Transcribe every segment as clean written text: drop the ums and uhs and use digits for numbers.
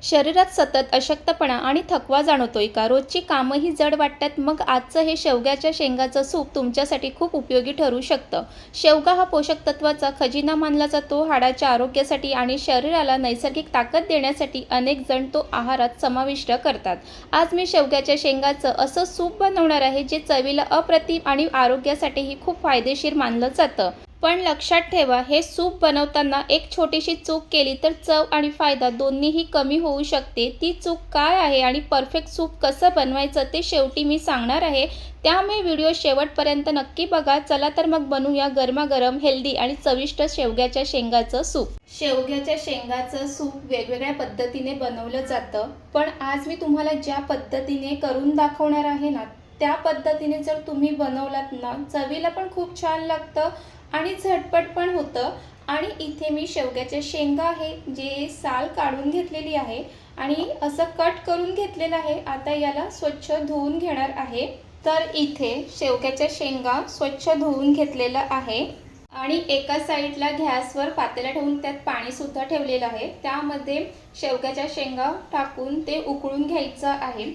शरीरात सतत अशक्तपणा आणि थकवा जाणवतोय का? रोजची कामंही जड वाटतात. मग आजचं हे शेवग्याच्या शेंगाचं सूप तुमच्यासाठी खूप उपयोगी ठरू शकतं. शेवगा हा पोषक तत्वाचा खजिना मानला जातो. हाडाच्या आरोग्यासाठी आणि शरीराला नैसर्गिक ताकद देण्यासाठी अनेक जण तो आहारात समाविष्ट करतात. आज मी शेवग्याच्या शेंगाचं असं सूप बनवणार आहे जे चवीला अप्रतिम आणि आरोग्यासाठीही खूप फायदेशीर मानलं जातं. पण लक्षात ठेवा, हे सूप बनवताना एक छोटीशी चूक केली तर चव आणि फायदा दोन्हीही कमी होऊ शकते. ती चूक काय आहे आणि परफेक्ट सूप कसं बनवायचं ते शेवटी मी सांगणार आहे. त्यामुळे व्हिडिओ शेवटपर्यंत नक्की बघा. चला तर मग बनवूया गरमागरम हेल्दी आणि चविष्ट शेवग्याच्या शेंगाचं सूप. शेवग्याच्या शेंगाचं सूप वेगवेगळ्या पद्धतीने बनवलं जातं, पण आज मी तुम्हाला ज्या पद्धतीने करून दाखवणार आहे ना, त्या पद्धतीने जर तुम्ही बनवलात ना, चवीला पण खूप छान लागतं आणि झटपट पण होतं. आणि इथे मी शेवग्याच्या शेंगा आहे जे साल काढून घेतलेली आहे आणि असं कट करून घेतलेलं आहे. आता याला स्वच्छ धुवून घेणार आहे. तर इथे शेवग्याच्या शेंगा स्वच्छ धुवून घेतलेलं आहे आणि एका साईडला गॅसवर पातेला ठेवून त्यात पाणीसुद्धा ठेवलेलं आहे. त्यामध्ये शेवग्याच्या शेंगा टाकून ते उकळून घ्यायचं आहे.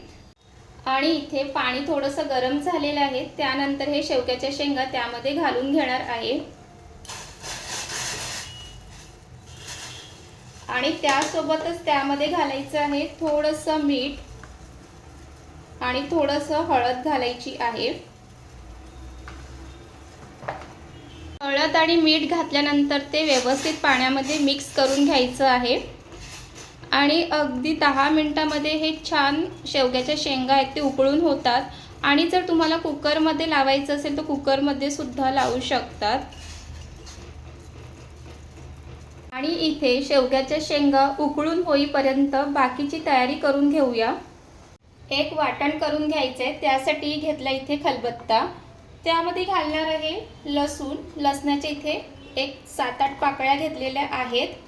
आणि इथे पाणी थोडंसं गरम झालेलं आहे. त्यानंतर हे शेवग्याच्या शेंगा त्यामध्ये घालून घेणार आहे आणि त्यासोबतच त्यामध्ये घालायचं आहे थोडंसं मीठ आणि थोडंसं हळद घालायची आहे. हळद आणि मीठ घातल्यानंतर ते व्यवस्थित पाण्यामध्ये मिक्स करून घ्यायचं आहे आणि अगदी 10 मिनिटांमध्ये हे छान शेवग्याच्या शेंगा आहेत ते उकळून होतात. आणि जर तुम्हाला कुकरमध्ये लावायचं असेल तर कुकरमध्ये सुद्धा लावू शकतात. आणि इथे शेवग्याच्या शेंगा उकळून होईपर्यंत बाकीची तयारी करून घेऊया. एक वाटण करून घ्यायचं आहे. त्यासाठी घेतला इथे खलबत्ता. त्यामध्ये घालणार आहे लसूण. लसणाचे इथे एक 7-8 पाकळ्या घेतलेल्या आहेत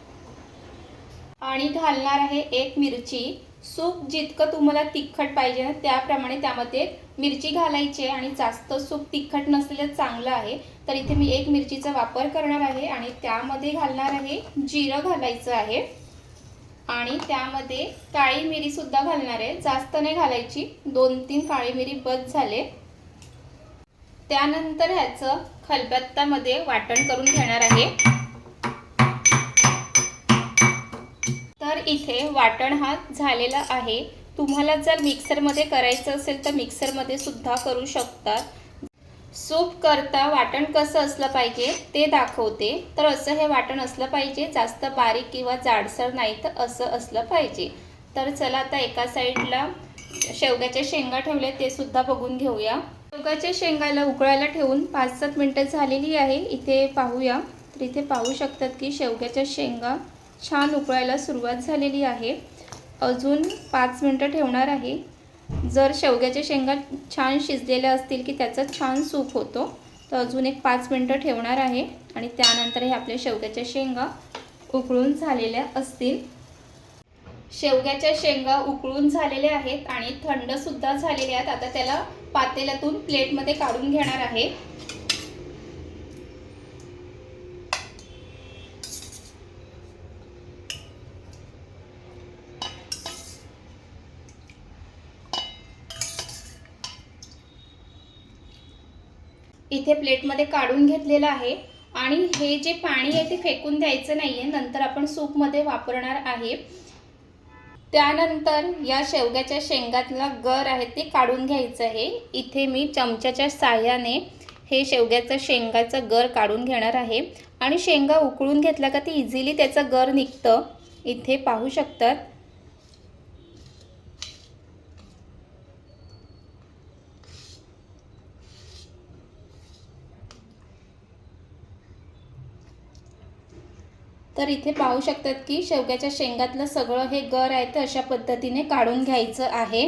आणि घालणार आहे एक मिरची. सूप जितकं तुम्हाला तिखट पाहिजे ना त्याप्रमाणे त्यामध्ये मिरची घालायची आणि जास्त सूप तिखट नसलेलं चांगलं आहे. तर इथे मी एक मिरचीचा वापर करणार आहे आणि त्यामध्ये घालणार आहे जिरं घालायचं आहे आणि त्यामध्ये काळी मिरी सुद्धा घालणार आहे. जास्त नाही घालायची, 2-3 काळी मिरी बस झाले. त्यानंतर ह्याचं खलबत्त्यामध्ये वाटण करून घेणार आहे. तर इथे वाटण हा झालेला आहे. तुम्हाला जर मिक्सरमध्ये करायचं असेल तर मिक्सरमध्ये सुद्धा करू शकतात. सूप करता वाटण कसं असलं पाहिजे ते दाखवते. तर असं हे वाटण असलं पाहिजे, जास्त बारीक किंवा जाडसर नाही, तर असं असलं पाहिजे. तर चला आता एका साईडला शेवग्याच्या शेंगा ठेवले ते सुद्धा बघून घेऊया. शेवग्याच्या शेंगाला उकळायला ठेवून 5-7 मिनिटं झालेली आहे. इथे पाहूया. तर इथे पाहू शकतात की शेवग्याच्या शेंगा छान उकळायला सुरुवात झालेली आहे. अजून 5 मिनिटं ठेवणार आहे. जर शेवग्याच्या शेंगा छान शिजलेल्या असतील की त्याचा छान सूप होतो. तर अजून एक 5 मिनिटं ठेवणार आहे आणि त्यानंतर हे आपल्या शेवग्याच्या शेंगा उकळून झालेल्या असतील. शेवग्याच्या शेंगा उकळून झालेल्या आहेत आणि थंडसुद्धा झालेल्या आहेत. आता त्याला पातेल्यातून प्लेटमध्ये काढून घेणार आहे. इथे प्लेटमध्ये काढून घेतलेलं आहे आणि हे जे पाणी आहे ते फेकून द्यायचं नाही आहे, नंतर आपण सूपमध्ये वापरणार आहे. त्यानंतर या शेवग्याच्या शेंगातला गर आहे ते काढून घ्यायचं आहे. इथे मी चमच्याच्या साहाय्याने हे शेवग्याचं शेंगाचं गर काढून घेणार आहे आणि शेंगा उकळून घेतला का ते इझिली त्याचं गर निघतं. इथे पाहू शकतात. तर इथे पाहू शकतात की शेवग्याच्या शेंगातलं सगळं हे गर आहे ते अशा पद्धतीने काढून घ्यायचं आहे.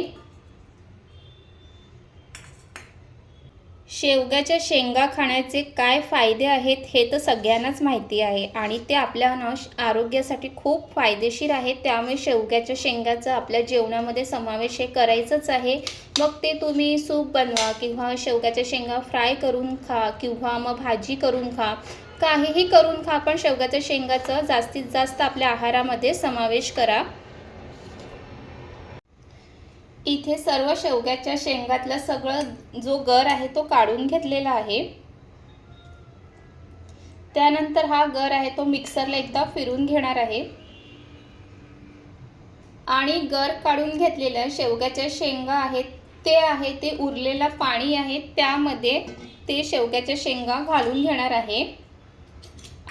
शेवग्याच्या शेंगा खाण्याचे काय फायदे आहेत हे तर सगळ्यांनाच माहिती आहे आणि ते आपल्या आरोग्यासाठी खूप फायदेशीर आहे. त्यामुळे शेवग्याच्या शेंगाचा आपल्या जेवणामध्ये समावेश हे करायचंच आहे. मग ते तुम्ही सूप बनवा किंवा शेवग्याच्या शेंगा फ्राय करून खा किंवा मग भाजी करून खा, काहीही करून खा, पण शेवग्याच्या शेंगाचा जास्तीत जास्त आपल्या आहारामध्ये समावेश करा. इथे सर्व शेवग्याच्या शेंगातला सगळं जो गर आहे तो काढून घेतलेला आहे। त्यानंतर हा गर आहे तो मिक्सरला एकदा फिरून घेणार आहे आणि गर काढून घेतलेल्या शेवग्याच्या शेंगा आहेत ते उरलेला पाणी आहे त्यामध्ये ते शेवग्याच्या शेंगा घालून घेणार आहे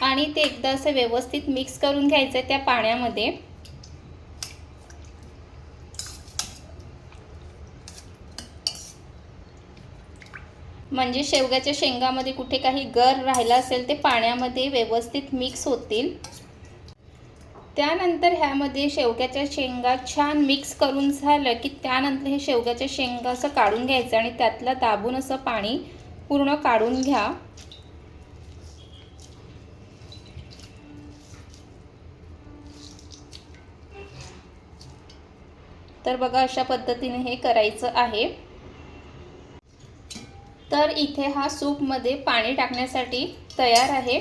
आणि ते एकदा असं व्यवस्थित मिक्स करून घ्यायचं आहे त्या पाण्यामध्ये। म्हणजे शेवग्याच्या शेंगामध्ये कुठे काही गर राहिला असेल ते पाण्यामध्ये व्यवस्थित मिक्स होतील। त्यानंतर ह्यामध्ये शेवग्याच्या शेंगा छान मिक्स करून झालं की त्यानंतर हे शेवग्याच्या शेंगा असं काढून घ्यायचं आणि त्यातलं दाबून असं पाणी पूर्ण काढून घ्या। तर बघा अशा पद्धतीने हे करायचं आहे। तर इथे हा सूपमध्ये पाणी टाकण्यासाठी तयार आहे।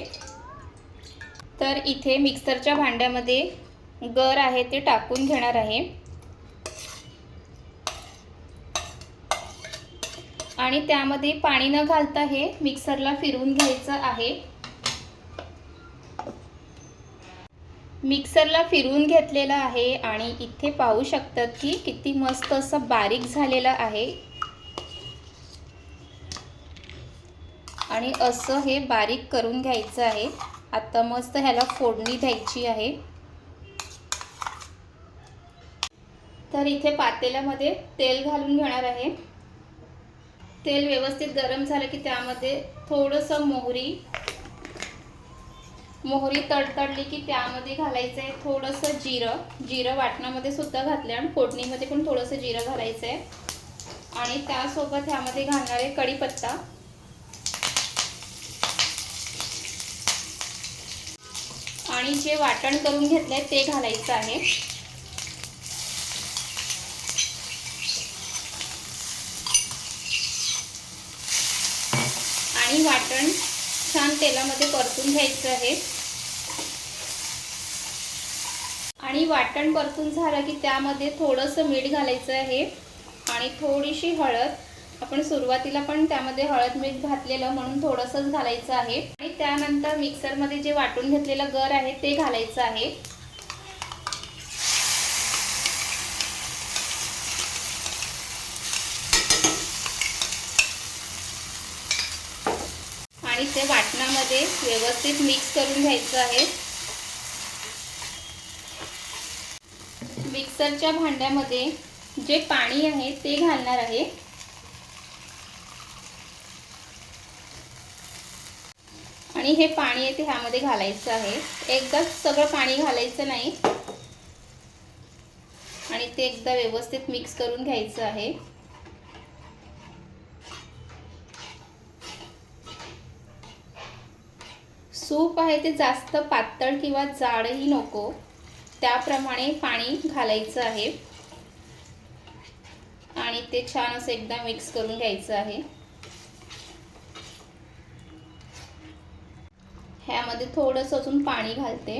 तर इथे मिक्सरच्या भांड्यामध्ये गर आहे ते टाकून घेणार आहे आणि त्यामध्ये पाणी न घालता हे मिक्सरला फिरवून घ्यायचं आहे। मिक्सरला फिरवून घेतलेला आहे आणि इथे पाहू शकतात की किती मस्त असं बारीक झालेलं आहे आणि असं हे बारीक करून घ्यायचं आहे। आता मस्त ह्याला फोडणी द्यायची आहे। तर इथे पातेल्यामध्ये तेल घालून घेणार आहे। तेल व्यवस्थित गरम झालं की त्यामध्ये थोडंसं मोहरी तडतडली की त्यामध्ये घालायचं आहे थोडंसं जिरं वाटणामध्ये सुद्धा घातलं आणि फोडणीमध्ये पण थोडंसं जिरं घालायचं आहे आणि त्यासोबत ह्यामध्ये घालणार आहे कढीपत्ता आणि जे वाटण करून घेतलंय ते घालायचं आहे। आणि वाटण छान तेलामध्ये परतून घ्यायचं आहे आणि वाटण परतून झालं की त्यामध्ये थोडंसं मीठ घालायचं आहे आणि थोडीशी हळद। आपण सुरुवातीला पण त्यामध्ये हळद मीठ घातलेलं म्हणून थोडंसंच घालायचं आहे आणि त्यानंतर मिक्सरमध्ये जे वाटून घेतलेलं गर आहे ते घालायचं आहे आणि ते वाटणामध्ये व्यवस्थित मिक्स करून घ्यायचं आहे। मिक्सरच्या भांड्यामध्ये जे पाणी आहे ते घालणार आहे आणि हे पाणी आहे ते ह्यामध्ये घालायचं आहे। एकदाच सगळं पाणी घालायचं नाही आणि ते एकदा व्यवस्थित मिक्स करून घ्यायचं आहे। सूप आहे ते जास्त पातळ किंवा जाडही नको त्याप्रमाणे पाणी घालायचं आहे आणि ते छान असं एकदा मिक्स करून घ्यायचं आहे। ह्यामध्ये थोडंसं अजून पाणी घालते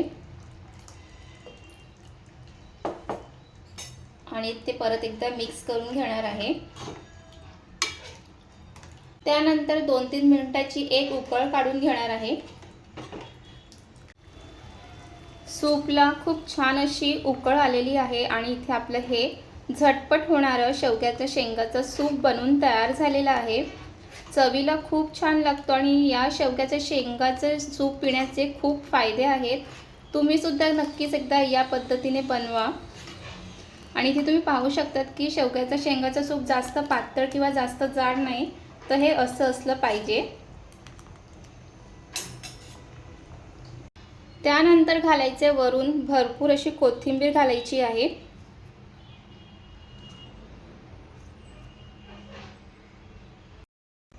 आणि ते परत एकदा मिक्स करून घेणार आहे। त्यानंतर 2-3 मिनिटाची एक उकळ काढून घेणार आहे। सूपला खूप छान अशी उकळ आलेली आहे आणि इथे आपलं हे झटपट होणारं शेवग्याच्या शेंगाचं सूप बनून तयार झालेलं आहे। चवीला खूप छान लागतो आणि या शेवग्याच्या शेंगाचं सूप पिण्याचे खूप फायदे आहेत। तुम्ही सुद्धा नक्कीच एकदा या पद्धतीने बनवा आणि इथे तुम्ही पाहू शकतात की शेवग्याच्या शेंगाचं सूप जास्त पातळ किंवा जास्त जाड नाही तर हे असं असलं पाहिजे। त्यानंतर घालायचे वरून भरपूर अशी कोथिंबीर घालायची आहे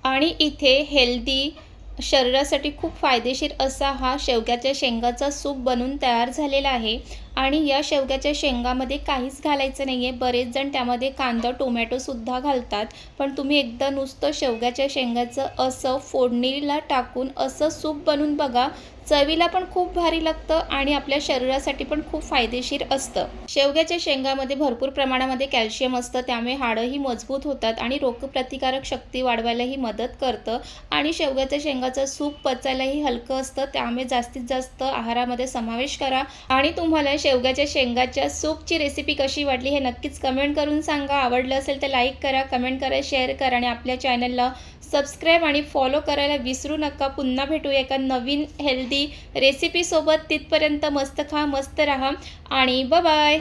आणि इथे हेल्दी शरीरासाठी खूप फायदेशीर असा हा शेवग्याच्या शेंगाचा सूप बनून तयार झालेला आहे आणि या शेवग्याच्या शेंगामध्ये काहीच घालायचं नाही आहे। बरेच जण त्यामध्ये कांदा टोमॅटोसुद्धा घालतात पण तुम्ही एकदा नुसतं शेवग्याच्या शेंगाचं असं फोडणीला टाकून असं सूप बनवून बघा। चवीला पण खूप भारी लागतं आणि आपल्या शरीरासाठी पण खूप फायदेशीर असतं. शेवग्याच्या शेंगामध्ये भरपूर प्रमाणामध्ये कॅल्शियम असतं, त्यामुळे हाडंही मजबूत होतात आणि रोगप्रतिकारक शक्ती वाढवायलाही मदत करतं आणि शेवग्याच्या शेंगाचं सूप पचायलाही हलकं असतं, त्यामुळे जास्तीत जास्त आहारामध्ये समावेश करा. आणि तुम्हाला शेवग्याच्या शेंगाच्या सूपची रेसिपी कशी वाटली हे नक्कीच कमेंट करून सांगा. आवडलं असेल तर लाईक करा, कमेंट करा, शेअर करा आणि आपल्या चॅनलला सबस्क्राईब आणि फॉलो करायला विसरू नका. पुन्हा भेटूया एका नवीन हेल्दी रेसिपीसोबत. तिथपर्यंत मस्त खा, मस्त राहा आणि बाय बाय.